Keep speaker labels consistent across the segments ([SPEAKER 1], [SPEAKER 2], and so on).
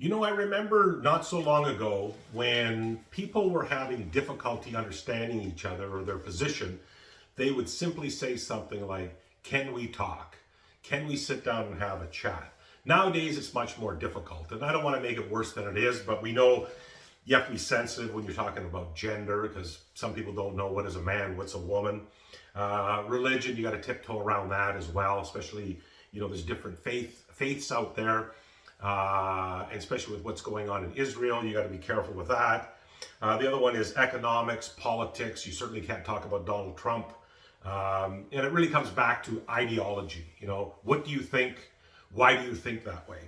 [SPEAKER 1] I remember not so long ago when people were having difficulty understanding each other or their position, they would simply say something like, "Can we talk? Can we sit down and have a chat?" Nowadays, it's much more difficult. And I don't want to make it worse than it is, but we know you have to be sensitive when you're talking about gender because some people don't know what is a man, what's a woman. Religion, you got to tiptoe around that as well, especially, there's different faiths out there. And especially with what's going on in Israel, you got to be careful with that. The other one is economics, politics. You certainly can't talk about Donald Trump. And it really comes back to ideology. What do you think? Why do you think that way?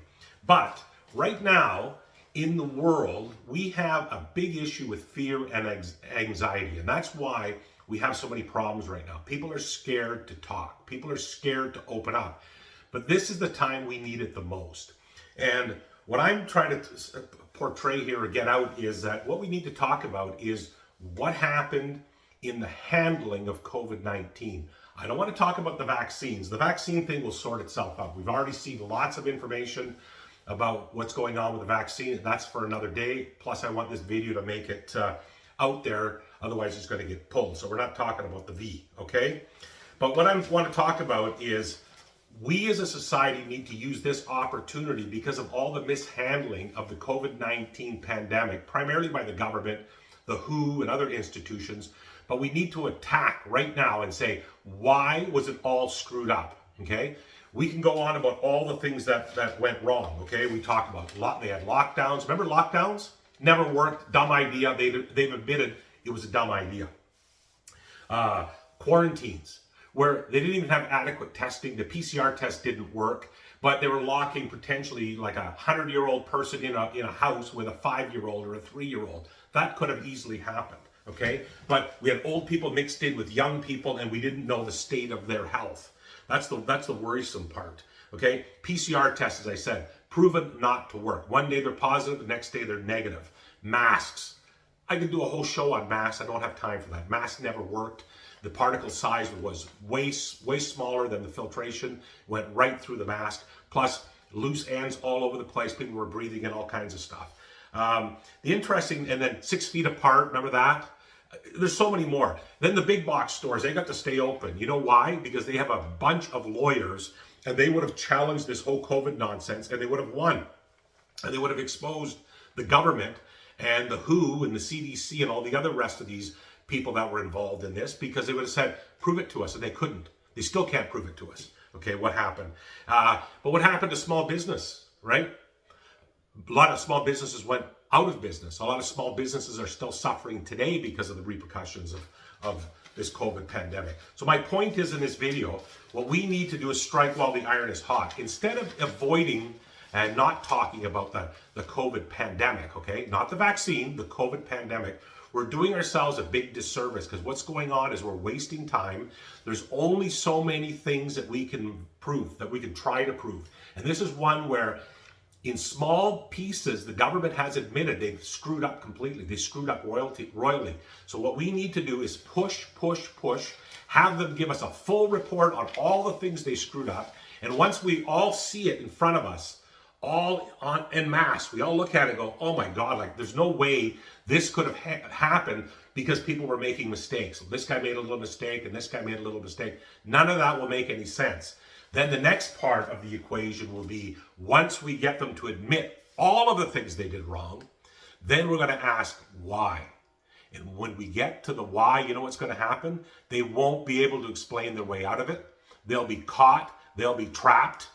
[SPEAKER 1] But right now in the world, we have a big issue with fear and anxiety. And that's why we have so many problems right now. People are scared to talk. People are scared to open up. But this is the time we need it the most. And what I'm trying to portray here or get out is that what we need to talk about is what happened in the handling of COVID-19. I don't want to talk about the vaccines. The vaccine thing will sort itself out. We've already seen lots of information about what's going on with the vaccine. That's for another day. Plus, I want this video to make it out there. Otherwise, it's going to get pulled. So we're not talking about the V, okay? But what I want to talk about is we as a society need to use this opportunity because of all the mishandling of the COVID-19 pandemic, primarily by the government, the WHO, and other institutions. But we need to attack right now and say, why was it all screwed up? Okay? We can go on about all the things that went wrong. Okay? We talked about they had lockdowns. Remember lockdowns? Never worked. Dumb idea. They've admitted it was a dumb idea. Quarantines, where they didn't even have adequate testing. The PCR test didn't work, but they were locking potentially like a 100-year-old person in a house with a 5-year-old or a 3-year-old. That could have easily happened, okay? But we had old people mixed in with young people, and we didn't know the state of their health. That's the worrisome part, okay? PCR tests, as I said, proven not to work. One day they're positive, the next day they're negative. Masks. I could do a whole show on masks. I don't have time for that. Masks never worked. The particle size was way smaller than the filtration, went right through the mask, plus loose ends all over the place. People were breathing in all kinds of stuff. And then 6 feet apart, remember that? There's so many more. Then the big box stores, they got to stay open. You know why? Because they have a bunch of lawyers, and they would have challenged this whole COVID nonsense, and they would have won. And they would have exposed the government and the WHO and the CDC and all the other rest of these people that were involved in this, because they would have said, prove it to us, and they couldn't. They still can't prove it to us. Okay, what happened? But what happened to small business, right? A lot of small businesses went out of business. A lot of small businesses are still suffering today because of the repercussions of this COVID pandemic. So my point is in this video, what we need to do is strike while the iron is hot. Instead of avoiding and not talking about the COVID pandemic, okay? Not the vaccine, the COVID pandemic. We're doing ourselves a big disservice because what's going on is we're wasting time. There's only so many things that we can prove, that we can try to prove. And this is one where in small pieces, the government has admitted they've screwed up completely. They screwed up royally. So what we need to do is push, have them give us a full report on all the things they screwed up. And once we all see it in front of us, all en masse, we all look at it and go, oh my God, like there's no way this could have happened because people were making mistakes. This guy made a little mistake and this guy made a little mistake. None of that will make any sense. Then the next part of the equation will be, once we get them to admit all of the things they did wrong, then we're going to ask why. And when we get to the why, you know what's going to happen? They won't be able to explain their way out of it. They'll be caught. They'll be trapped.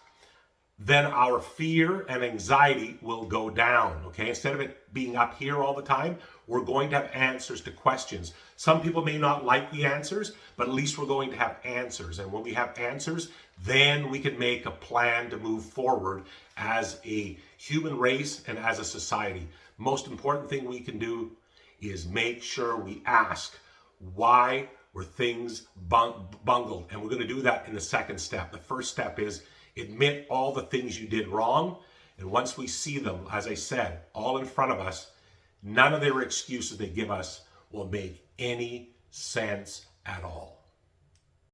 [SPEAKER 1] Then our fear and anxiety will go down, okay? Instead of it being up here all the time, we're going to have answers to questions. Some people may not like the answers, but at least we're going to have answers. And when we have answers, then we can make a plan to move forward as a human race and as a society. Most important thing we can do is make sure we ask, why were things bungled? And we're going to do that in the second step. The first step is admit all the things you did wrong. And once we see them, as I said, all in front of us, none of their excuses they give us will make any sense at all.